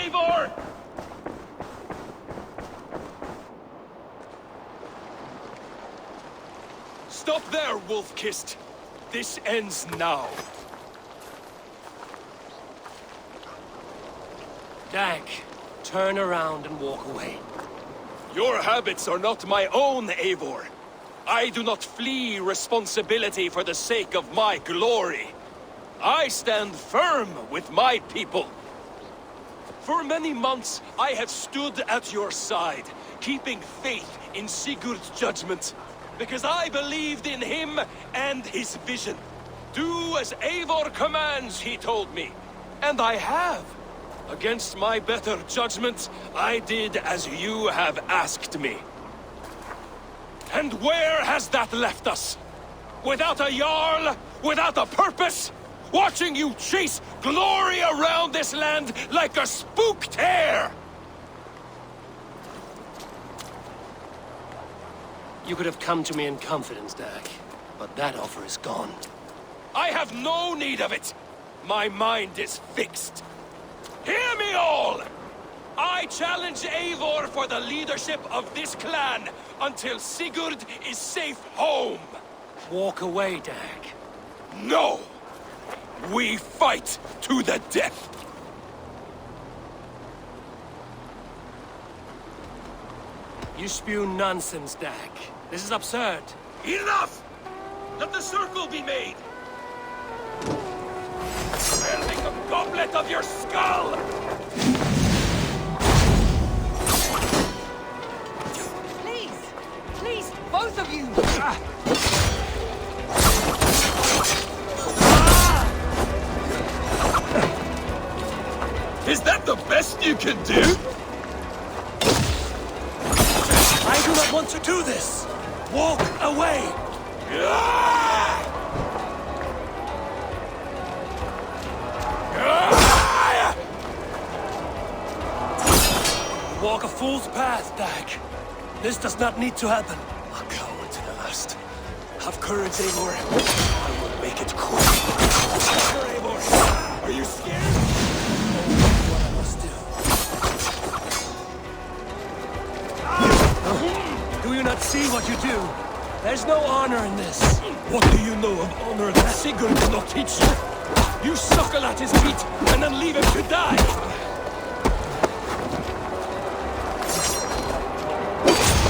Eivor! Stop there, Wolf-Kissed. This ends now. Dag, turn around and walk away. Your habits are not my own, Eivor. I do not flee responsibility for the sake of my glory. I stand firm with my people. For many months, I have stood at your side, keeping faith in Sigurd's judgment, because I believed in him and his vision. Do as Eivor commands, he told me. And I have. Against my better judgment, I did as you have asked me. And where has that left us? Without a Jarl? Without a purpose? Watching you chase glory around this land like a spooked hare! You could have come to me in confidence, Dag, but that offer is gone. I have no need of it! My mind is fixed. Hear me all! I challenge Eivor for the leadership of this clan until Sigurd is safe home! Walk away, Dag. No! We fight to the death! You spew nonsense, Dag. This is absurd. Enough! Let the circle be made! I'll make a goblet of your skull! Please! Please, both of you! Is that the best you can do? I do not want to do this! Walk away! Walk a fool's path, Dag. This does not need to happen. I'll go to the last. Have courage, Eivor. I will make it quick. Eivor, are you scared? What I must do. Do you not see what you do? There's no honor in this. What do you know of honor that Sigurd did not teach you? You suckle at his feet and then leave him to die!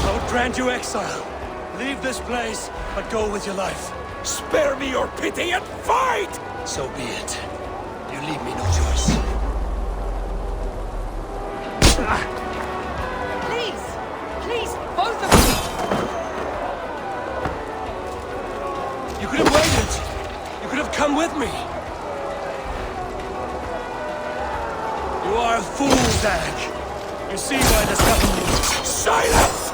I would grant you exile. Leave this place, but go with your life. Spare me your pity and fight! So be it. You leave me no choice. Please! Please, both of you! You could have waited. You could have come with me. You are a fool, Dag. You see why this happened. Silence!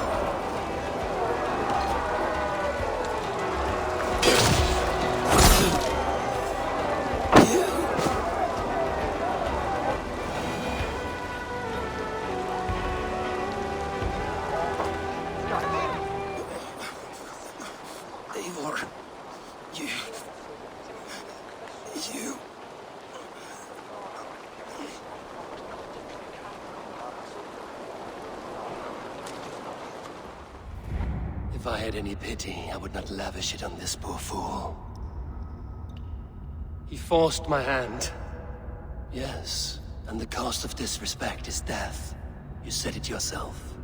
Eivor, you... If I had any pity, I would not lavish it on this poor fool. He forced my hand. Yes, and the cost of disrespect is death. You said it yourself.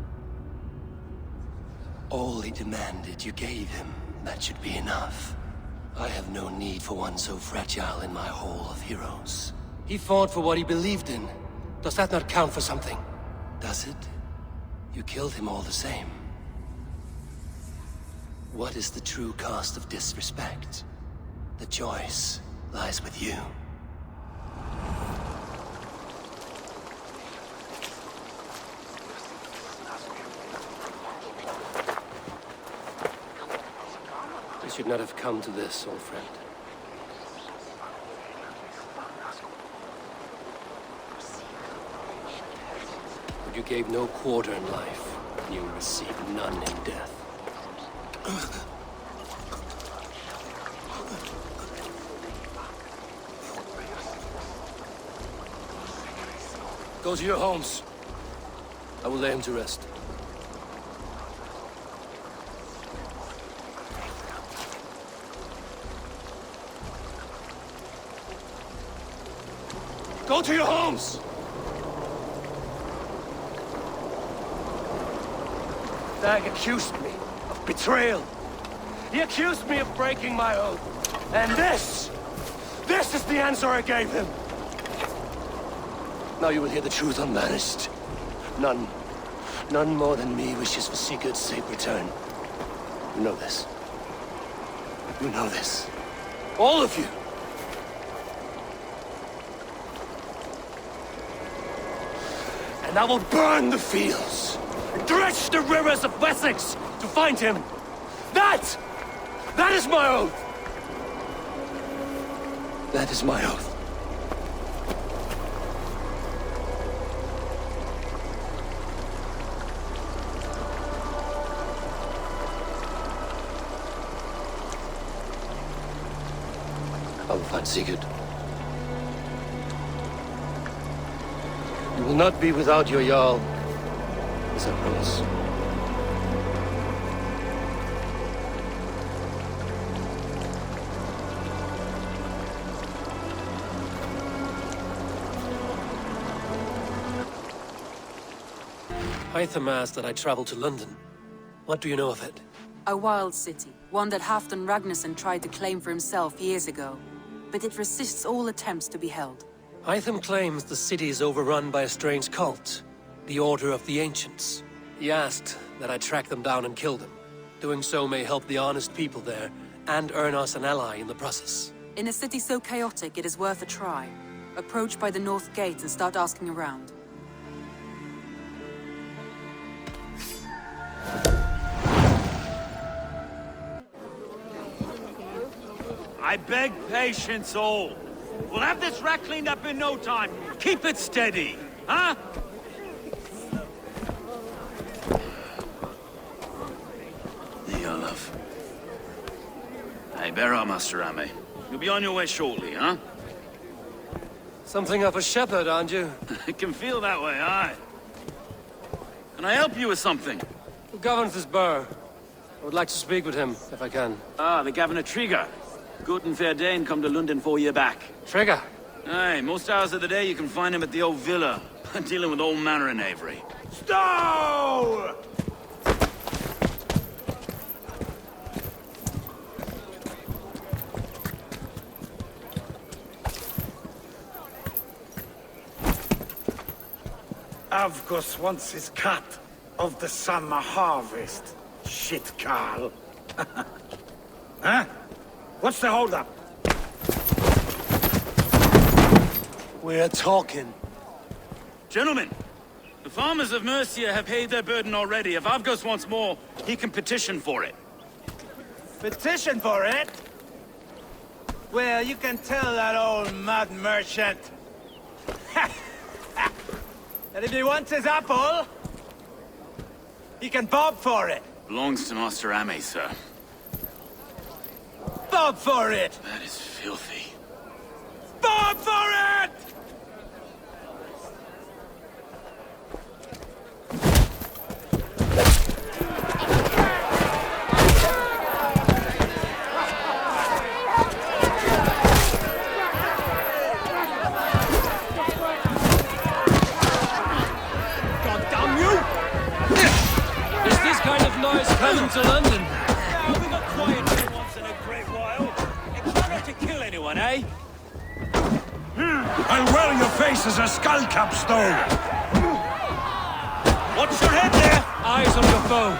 All he demanded, you gave him. That should be enough. I have no need for one so fragile in my hall of heroes. He fought for what he believed in. Does that not count for something? Does it? You killed him all the same. What is the true cost of disrespect? The choice lies with you. You should not have come to this, old friend. But you gave no quarter in life, and you received none in death. Go to your homes. I will lay him to rest. Go to your homes! Dag accused me of betrayal. He accused me of breaking my oath. And this is the answer I gave him. Now you will hear the truth unbanished. None more than me wishes for Sigurd's safe return. You know this. You know this. All of you. And I will burn the fields, dredge the rivers of Wessex to find him. That is my oath. That is my oath. I will find Sigurd. You will not be without your Jarl, as I promise. Hytham asked that I travel to London. What do you know of it? A wild city, one that Halfdan Ragnarsson tried to claim for himself years ago. But it resists all attempts to be held. Hytham claims the city is overrun by a strange cult, the Order of the Ancients. He asked that I track them down and kill them. Doing so may help the honest people there, and earn us an ally in the process. In a city so chaotic, it is worth a try. Approach by the North Gate and start asking around. I beg patience, all. We'll have this rat cleaned up in no time. Keep it steady, huh? There you go, love. Hey, bear up, Master Ame. You'll be on your way shortly, huh? Something of a shepherd, aren't you? It can feel that way, aye. Can I help you with something? Who governs this burgh? I would like to speak with him, if I can. Ah, the Governor Trigger. Good and fair Dane come to London 4 year back. Trigger! Aye, most hours of the day you can find him at the old villa, dealing with all manner in Avery. Stow! Avgus wants his cut of the summer harvest. Shit, Carl. Huh? What's the holdup? We're talking. Gentlemen, the farmers of Mercia have paid their burden already. If Avgus wants more, he can petition for it. Petition for it? Well, you can tell that old mud merchant. And if he wants his apple, he can bob for it. Belongs to Master Ame, sir. Bob for it! That is filthy. Bob for it! Coming to London. Yeah, we got quiet here once in a great while. And try not to kill anyone, eh? I'll wear your face as a skull capstone! Watch your head there! Eyes on your foe.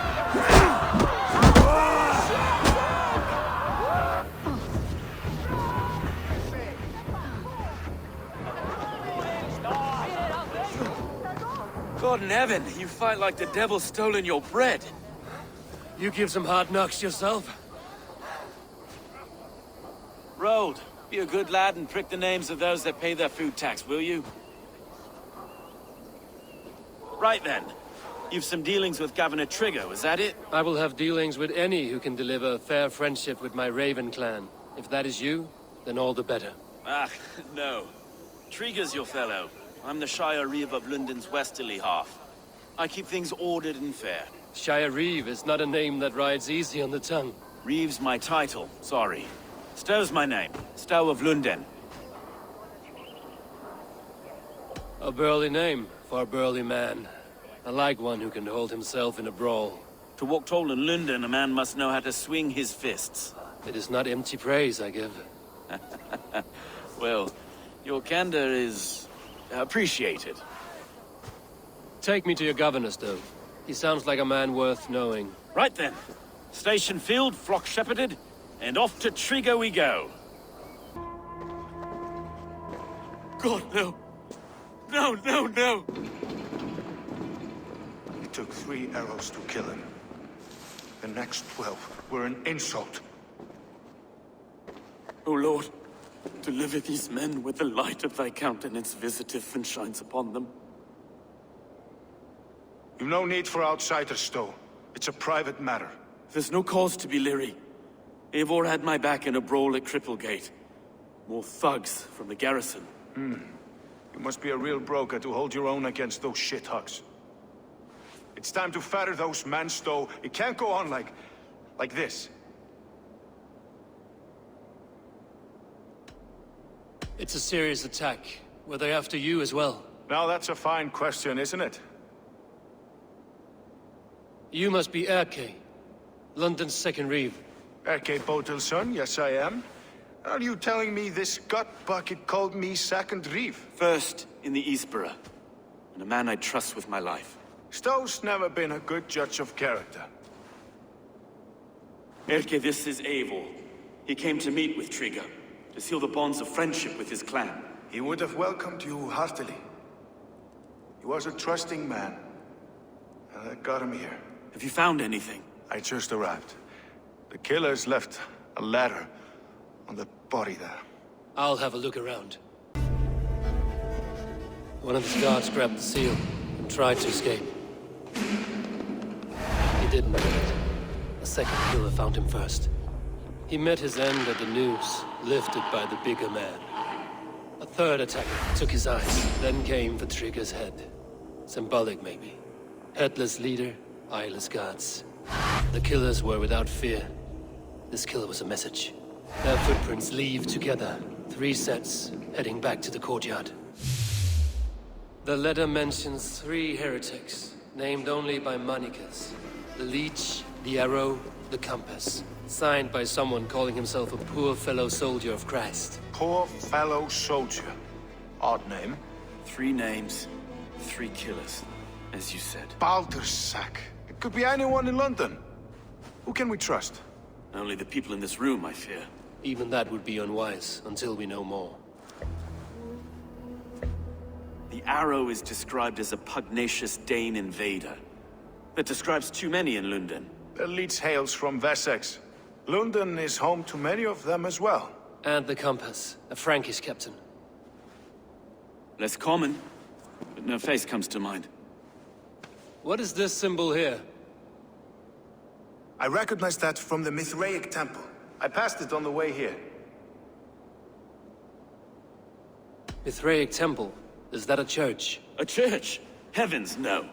God in heaven, you fight like the devil's stolen your bread. You give some hard knocks yourself. Road, be a good lad and prick the names of those that pay their food tax, will you? Right then. You've some dealings with Governor Trigger, was that it? I will have dealings with any who can deliver fair friendship with my Raven clan. If that is you, then all the better. Ah, no. Trigger's your fellow. I'm the Shire Reeve of London's westerly half. I keep things ordered and fair. Shire Reeve is not a name that rides easy on the tongue. Reeve's my title, sorry. Stow's my name. Stow of London. A burly name for a burly man. I like one who can hold himself in a brawl. To walk tall in London, a man must know how to swing his fists. It is not empty praise I give. Well, your candor is appreciated. Take me to your governor, Stowe. He sounds like a man worth knowing. Right then. Station filled, flock shepherded, and off to Trigo we go. God, no. No, no, no! It took 3 arrows to kill him. The next 12 were an insult. O Lord, deliver these men with the light of thy countenance visiteth and shines upon them. You've no need for outsiders, Stowe. It's a private matter. There's no cause to be leery. Eivor had my back in a brawl at Cripplegate. More thugs from the garrison. You must be a real broker to hold your own against those shithugs. It's time to fetter those men, Stowe. It can't go on like this. It's a serious attack. Were they after you as well? Now that's a fine question, isn't it? You must be Erke, London's second reeve. Erke Botel's son, yes I am. Are you telling me this gut-bucket called me second reeve? First in the Eastborough, and a man I trust with my life. Stowe's never been a good judge of character. Erke, this is Eivor. He came to meet with Trigo, to seal the bonds of friendship with his clan. He would have welcomed you heartily. He was a trusting man. And that got him here. Have you found anything? I just arrived. The killers left a ladder on the body there. I'll have a look around. One of his guards grabbed the seal and tried to escape. He didn't make it. A second killer found him first. He met his end at the noose, lifted by the bigger man. A third attacker took his eyes, then came for Trigger's head. Symbolic, maybe. Headless leader, eyeless guards. The killers were without fear. This killer was a message. Their footprints leave together. 3 sets, heading back to the courtyard. The letter mentions 3 heretics, named only by monikers. The Leech, the Arrow, the Compass. Signed by someone calling himself a poor fellow soldier of Christ. Poor fellow soldier. Odd name. 3 names, 3 killers, as you said. Baldersack. It could be anyone in London. Who can we trust? Only the people in this room, I fear. Even that would be unwise, until we know more. The Arrow is described as a pugnacious Dane invader. That describes too many in London. The Leech hails from Wessex. London is home to many of them as well. And the Compass, a Frankish captain. Less common, but no face comes to mind. What is this symbol here? I recognize that from the Mithraic temple. I passed it on the way here. Mithraic temple? Is that a church? A church? Heavens, no.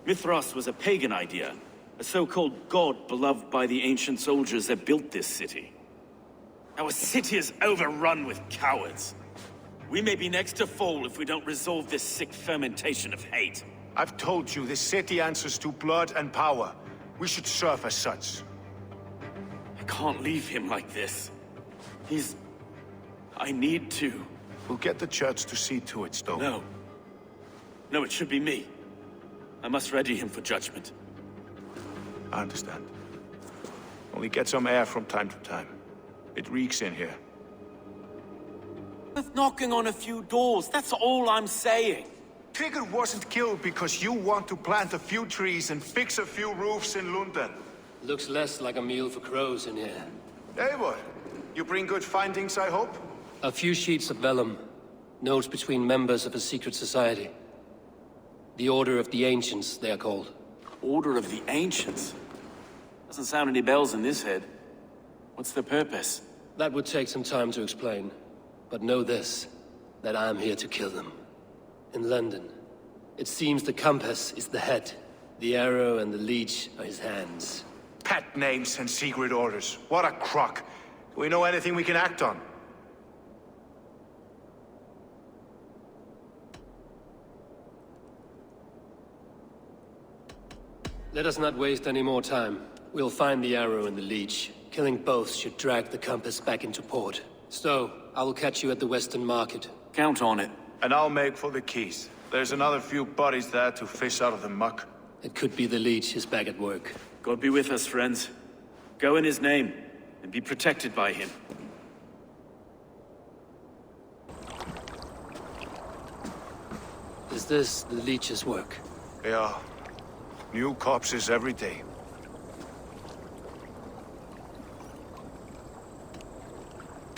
Mithras was a pagan idea. A so-called god beloved by the ancient soldiers that built this city. Our city is overrun with cowards. We may be next to fall if we don't resolve this sick fermentation of hate. I've told you, this city answers to blood and power. We should serve as such. I can't leave him like this. I need to. We'll get the church to see to it, Stowe. No. No, it should be me. I must ready him for judgment. I understand. Only get some air from time to time. It reeks in here. With knocking on a few doors, that's all I'm saying. Trigger wasn't killed because you want to plant a few trees and fix a few roofs in London. Looks less like a meal for crows in here. Eivor, you bring good findings, I hope? A few sheets of vellum. Notes between members of a secret society. The Order of the Ancients, they are called. Order of the Ancients? Doesn't sound any bells in this head. What's their purpose? That would take some time to explain. But know this, that I'm here to kill them. In London. It seems the compass is the head. The arrow and the leech are his hands. Pet names and secret orders. What a crock. Do we know anything we can act on? Let us not waste any more time. We'll find the arrow and the leech. Killing both should drag the compass back into port. Stowe, I will catch you at the Western Market. Count on it. And I'll make for the keys. There's another few bodies there to fish out of the muck. It could be the leech is back at work. God be with us, friends. Go in his name, and be protected by him. Is this the leech's work? Yeah. New corpses every day.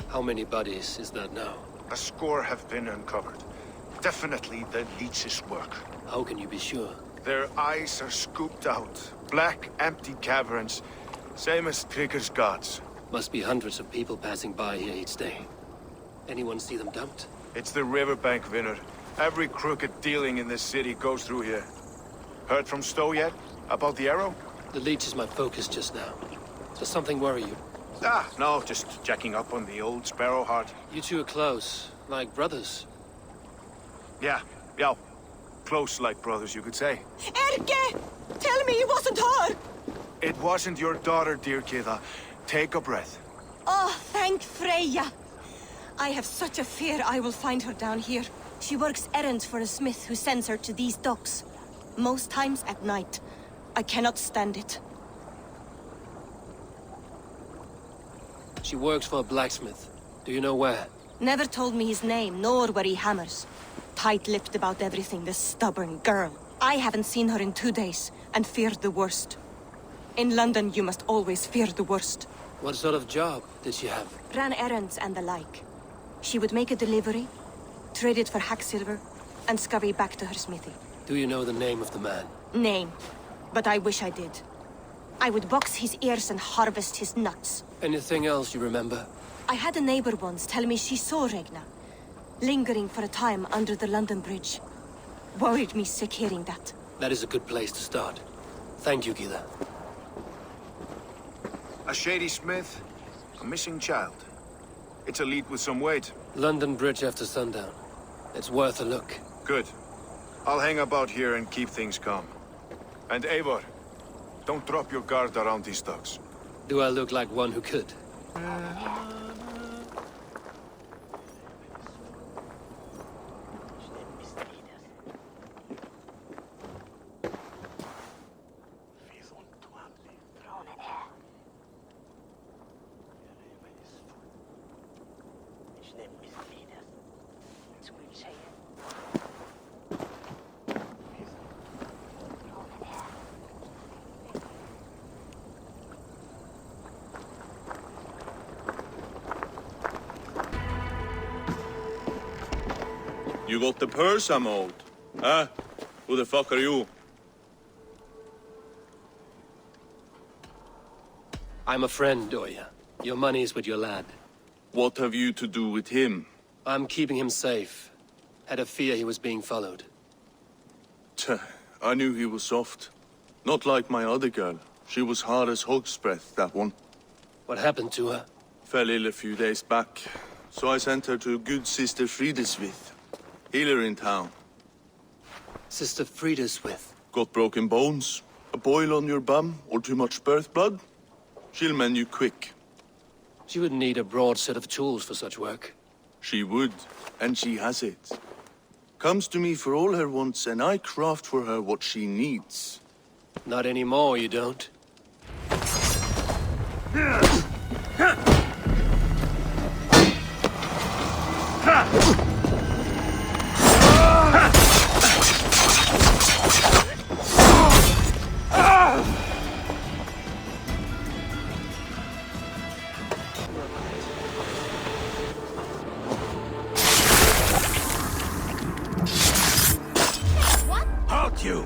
How many bodies is that now? A score have been uncovered. Definitely the leech's work. How can you be sure? Their eyes are scooped out. Black, empty caverns. Same as Trigger's gods. Must be hundreds of people passing by here each day. Anyone see them dumped? It's the riverbank, Vinner. Every crooked dealing in this city goes through here. Heard from Stowe yet? About the arrow? The leech is my focus just now. Does something worry you? Ah, no, just checking up on the old Sparrowheart. You two are close, like brothers. Yeah. Close like brothers, you could say. Erke! Tell me it wasn't her! It wasn't your daughter, dear Kida. Take a breath. Oh, thank Freya. I have such a fear I will find her down here. She works errands for a smith who sends her to these docks. Most times at night. I cannot stand it. She works for a blacksmith. Do you know where? Never told me his name, nor where he hammers. Tight-lipped about everything, this stubborn girl. I haven't seen her in 2 days, and feared the worst. In London, you must always fear the worst. What sort of job did she have? Ran errands and the like. She would make a delivery, trade it for hack silver, and scurry back to her smithy. Do you know the name of the man? Name. But I wish I did. I would box his ears and harvest his nuts. Anything else you remember? I had a neighbor once tell me she saw Regna, lingering for a time under the London Bridge. Worried me sick hearing that. That is a good place to start. Thank you, Gila. A shady smith, a missing child. It's a lead with some weight. London Bridge after sundown. It's worth a look. Good. I'll hang about here and keep things calm. And Eivor, don't drop your guard around these docks. Do I look like one who could? You got the purse I'm owed? Huh? Who the fuck are you? I'm a friend, Oya. Your money's with your lad. What have you to do with him? I'm keeping him safe. Had a fear he was being followed. Tch, I knew he was soft. Not like my other girl. She was hard as hog's breath, that one. What happened to her? Fell ill a few days back. So I sent her to good Sister Frideswith. Healer in town. Sister Frideswith. Got broken bones, a boil on your bum, or too much birth blood? She'll mend you quick. She would need a broad set of tools for such work. She would, and she has it. Comes to me for all her wants, and I craft for her what she needs. Not anymore, you don't. Halt you!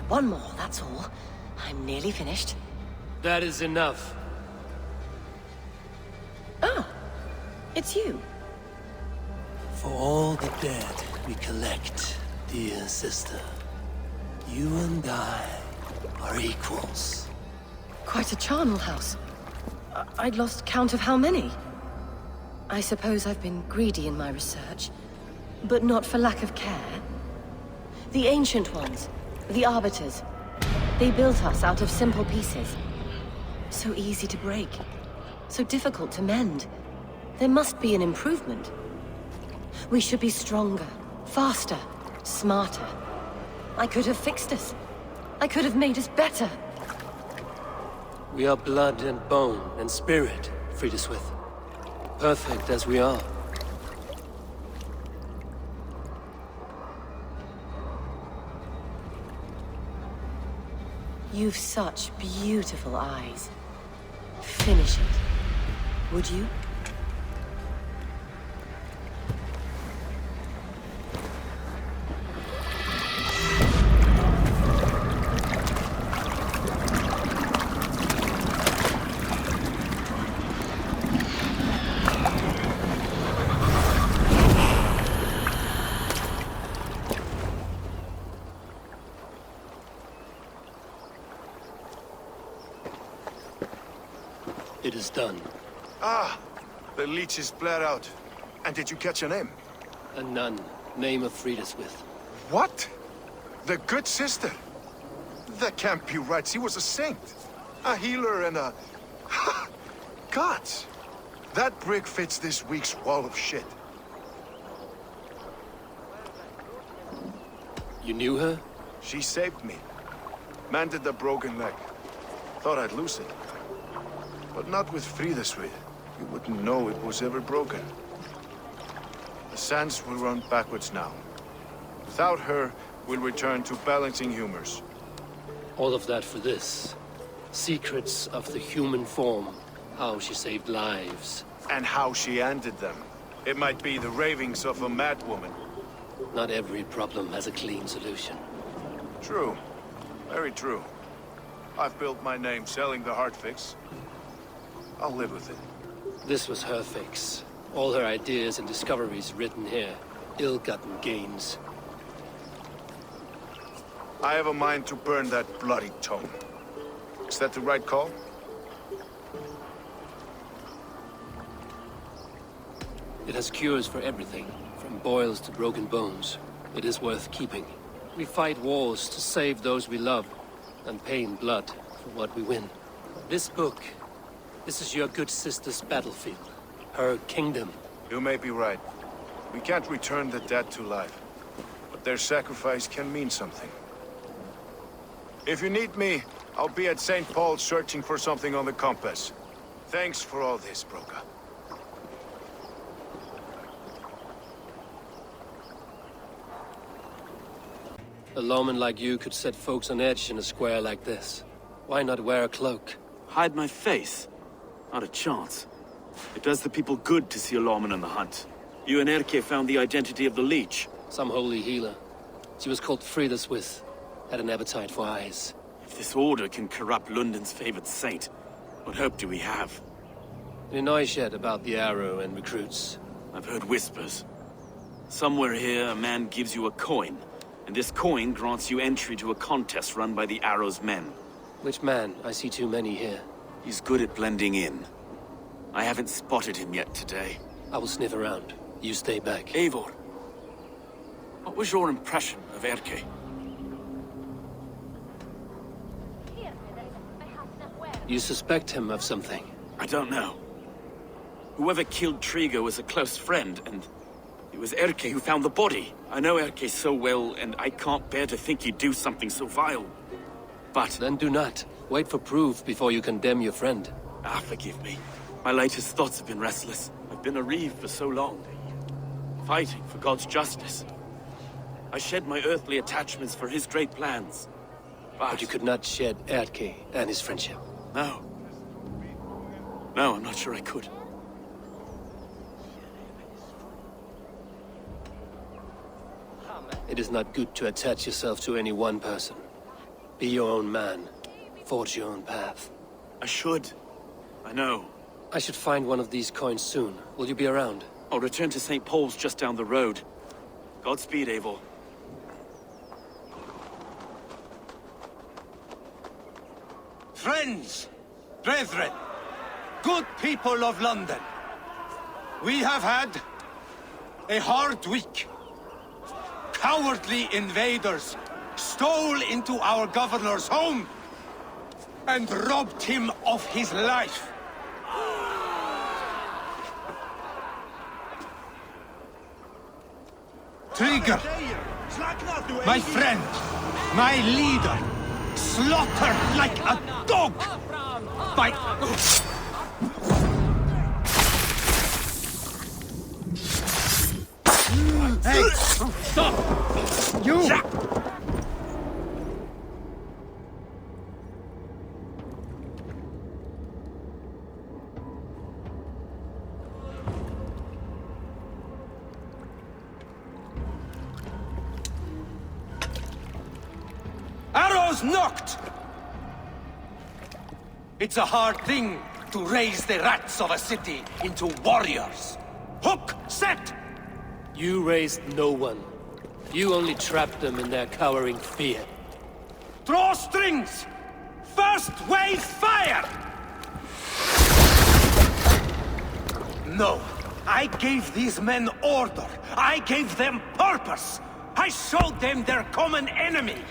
One more, that's all. I'm nearly finished. That is enough. Ah, it's you. For all the dead we collect, dear sister, you and I are equals. Quite a charnel house. I'd lost count of how many. I suppose I've been greedy in my research, but not for lack of care. The Ancient Ones, the Arbiters, they built us out of simple pieces. So easy to break, so difficult to mend. There must be an improvement. We should be stronger, faster, smarter. I could have fixed us. I could have made us better. We are blood and bone and spirit, Friedeswith. Perfect as we are. You've such beautiful eyes. Finish it, would you? It is done. Ah, the leech is bled out. And did you catch her name? A nun, name of Friedeswith. What? The good sister? That can't be right. She was a saint. A healer and a... Gods! That brick fits this week's wall of shit. You knew her? She saved me. Mended the broken leg. Thought I'd lose it. But not with Friedeswith. You wouldn't know it was ever broken. The sands will run backwards now. Without her, we'll return to balancing humors. All of that for this. Secrets of the human form. How she saved lives. And how she ended them. It might be the ravings of a madwoman. Not every problem has a clean solution. True. Very true. I've built my name selling the heart fix. I'll live with it. This was her fix. All her ideas and discoveries written here. Ill-gotten gains. I have a mind to burn that bloody tome. Is that the right call? It has cures for everything, from boils to broken bones. It is worth keeping. We fight wars to save those we love, and pay in blood for what we win. This book, this is your good sister's battlefield. Her kingdom. You may be right. We can't return the dead to life. But their sacrifice can mean something. If you need me, I'll be at St. Paul's searching for something on the compass. Thanks for all this, Broca. A lawman like you could set folks on edge in a square like this. Why not wear a cloak? Hide my face? Not a chance. It does the people good to see a lawman on the hunt. You and Erke found the identity of the leech. Some holy healer. She was called Friedeswith. Had an appetite for eyes. If this order can corrupt London's favored saint, what hope do we have? Any noise yet about the arrow and recruits? I've heard whispers. Somewhere here, a man gives you a coin, and this coin grants you entry to a contest run by the Arrow's men. Which man? I see too many here. He's good at blending in. I haven't spotted him yet today. I will sniff around. You stay back. Eivor, what was your impression of Erke? You suspect him of something? I don't know. Whoever killed Trigo was a close friend, and it was Erke who found the body. I know Erke so well, and I can't bear to think he'd do something so vile. But... Then do not. Wait for proof before you condemn your friend. Ah, forgive me. My latest thoughts have been restless. I've been a reeve for so long. Fighting for God's justice. I shed my earthly attachments for his great plans. But you could not shed Erke and his friendship. No. No, I'm not sure I could. It is not good to attach yourself to any one person. Be your own man. Forge your own path. I should. I know. I should find one of these coins soon. Will you be around? I'll return to St. Paul's just down the road. Godspeed, Eivor. Friends, brethren, good people of London, we have had a hard week. Cowardly invaders stole into our governor's home and robbed him of his life. Trigger, my friend, my leader, slaughtered like a dog by... Hey! Stop! You! Arrows knocked! It's a hard thing to raise the rats of a city into warriors. Hook, set! You raised no one. You only trapped them in their cowering fear. Draw strings! First wave fire! No, I gave these men order. I gave them purpose. I showed them their common enemy.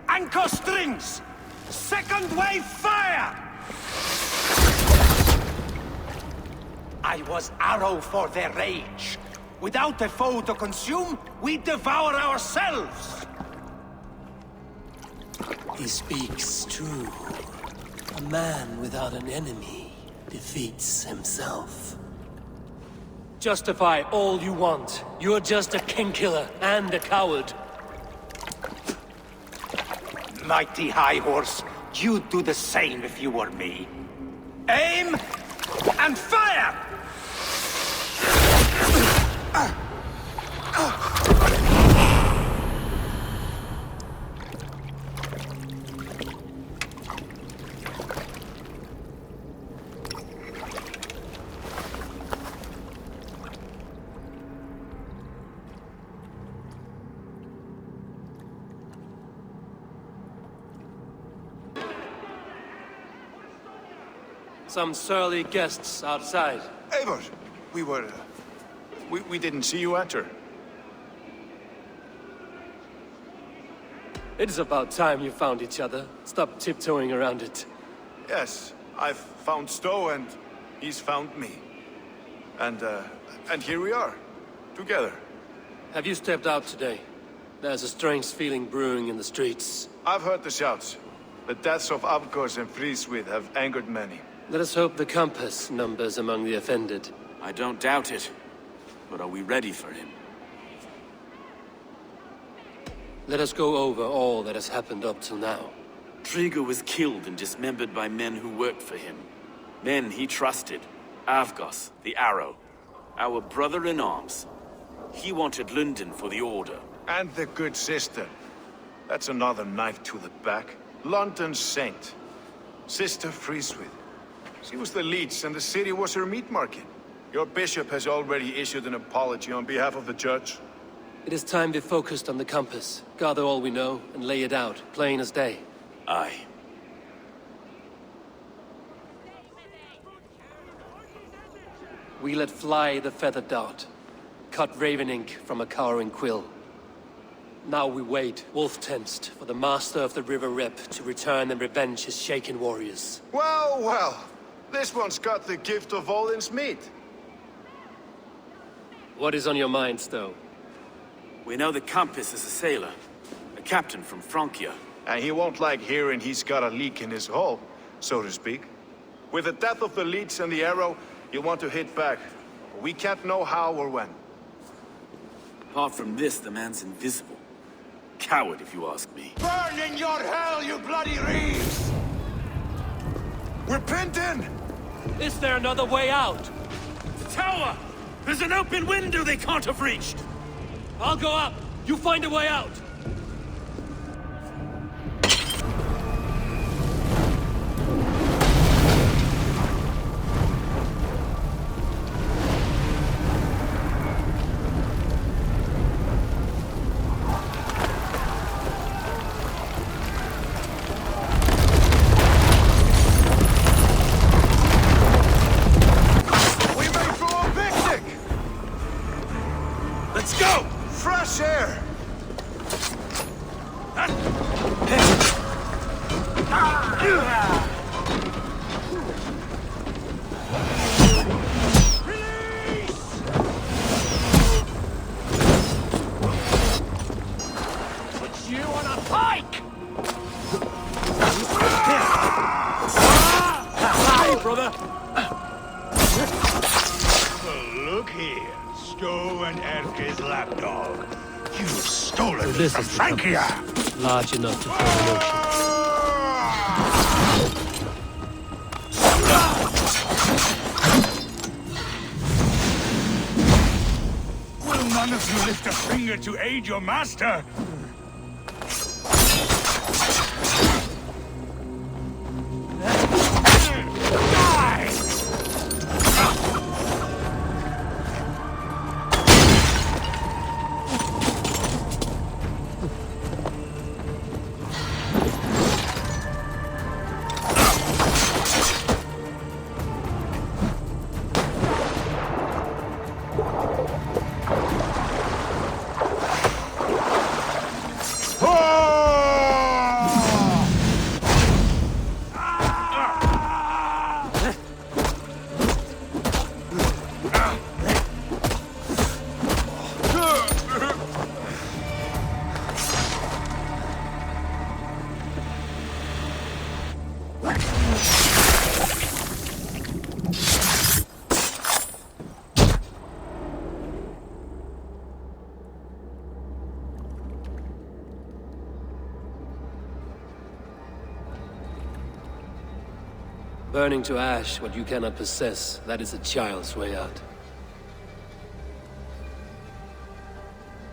Anchor strings! Second wave fire! I was arrow for their rage. Without a foe to consume, we devour ourselves! He speaks true. A man without an enemy defeats himself. Justify all you want. You're just a king-killer and a coward. Mighty High Horse, you'd do the same if you were me. Aim and fire! Some surly guests outside. Eivor, we didn't see you enter. It is about time you found each other. Stop tiptoeing around it. Yes, I've found Stowe and he's found me. And here we are, together. Have you stepped out today? There's a strange feeling brewing in the streets. I've heard the shouts. The deaths of Avgos and Friswith have angered many. Let us hope the compass numbers among the offended. I don't doubt it. But are we ready for him? Let us go over all that has happened up till now. Trigger was killed and dismembered by men who worked for him. Men he trusted. Avgos, the Arrow. Our brother-in-arms. He wanted London for the Order. And the good sister. That's another knife to the back. London's saint. Sister Friswith. She was the leech and the city was her meat market. Your bishop has already issued an apology on behalf of the church. It is time we focused on the compass. Gather all we know and lay it out, plain as day. Aye. We let fly the feather dart. Cut raven ink from a cowering quill. Now we wait, wolf-tensed, for the master of the River Rep to return and revenge his shaken warriors. Well, well. This one's got the gift of Odin's meat. What is on your mind, Stowe? We know the Compass is a sailor. A captain from Francia. And he won't like hearing he's got a leak in his hull, so to speak. With the death of the leech and the arrow, you want to hit back. We can't know how or when. Apart from this, the man's invisible. Coward, if you ask me. Burn in your hell, you bloody reeves! We're pinned in! Is there another way out? The tower! There's an open window they can't have reached! I'll go up! You find a way out! brother. Look here, Stowe and Erke's lapdog. You've stolen it This from is the Frankia! compass, large enough to fill an ocean. Will none of you lift a finger to aid your master? Burning to ash what you cannot possess, that is a child's way out.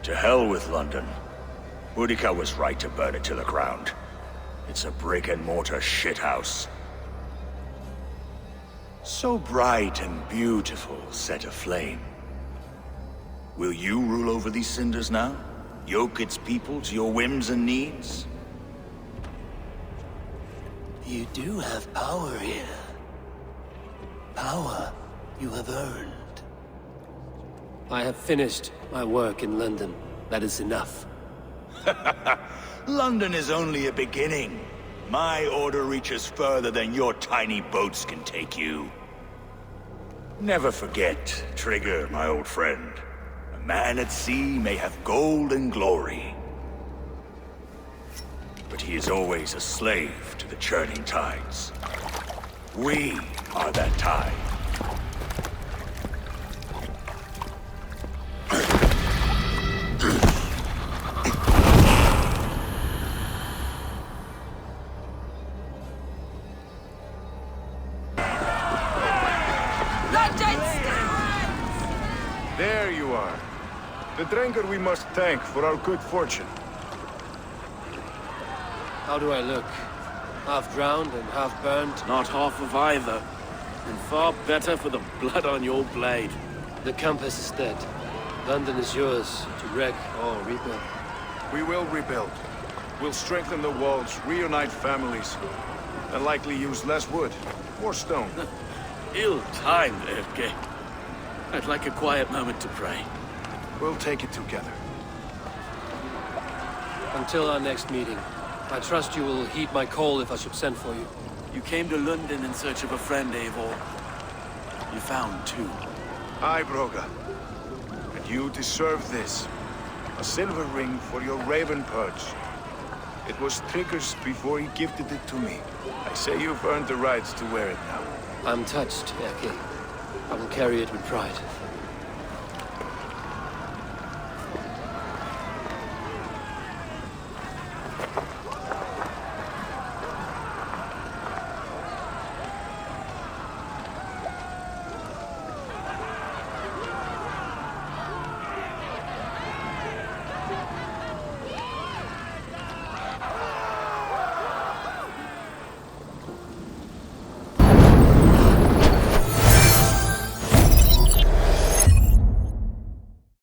To hell with London. Boudica was right to burn it to the ground. It's a brick-and-mortar shithouse. So bright and beautiful, set aflame. Will you rule over these cinders now? Yoke its people to your whims and needs? You do have power here. Power you have earned. I have finished my work in London. That is enough. London is only a beginning. My order reaches further than your tiny boats can take you. Never forget, Trigger, my old friend. A man at sea may have gold and glory, but he is always a slave to the churning tides. We are that tide. There you are. The drinker we must thank for our good fortune. How do I look? Half drowned and half burned? Not half of either. And far better for the blood on your blade. The compass is dead. London is yours to wreck or rebuild. We will rebuild. We'll strengthen the walls, reunite families, and likely use less wood, more stone. Ill-timed, Erke. I'd like a quiet moment to pray. We'll take it together. Until our next meeting, I trust you will heed my call if I should send for you. You came to London in search of a friend, Eivor. You found two. Aye, Broga. And you deserve this. A silver ring for your raven perch. It was Trigger's before he gifted it to me. I say you've earned the rights to wear it now. I'm touched, Erke. I will carry it with pride.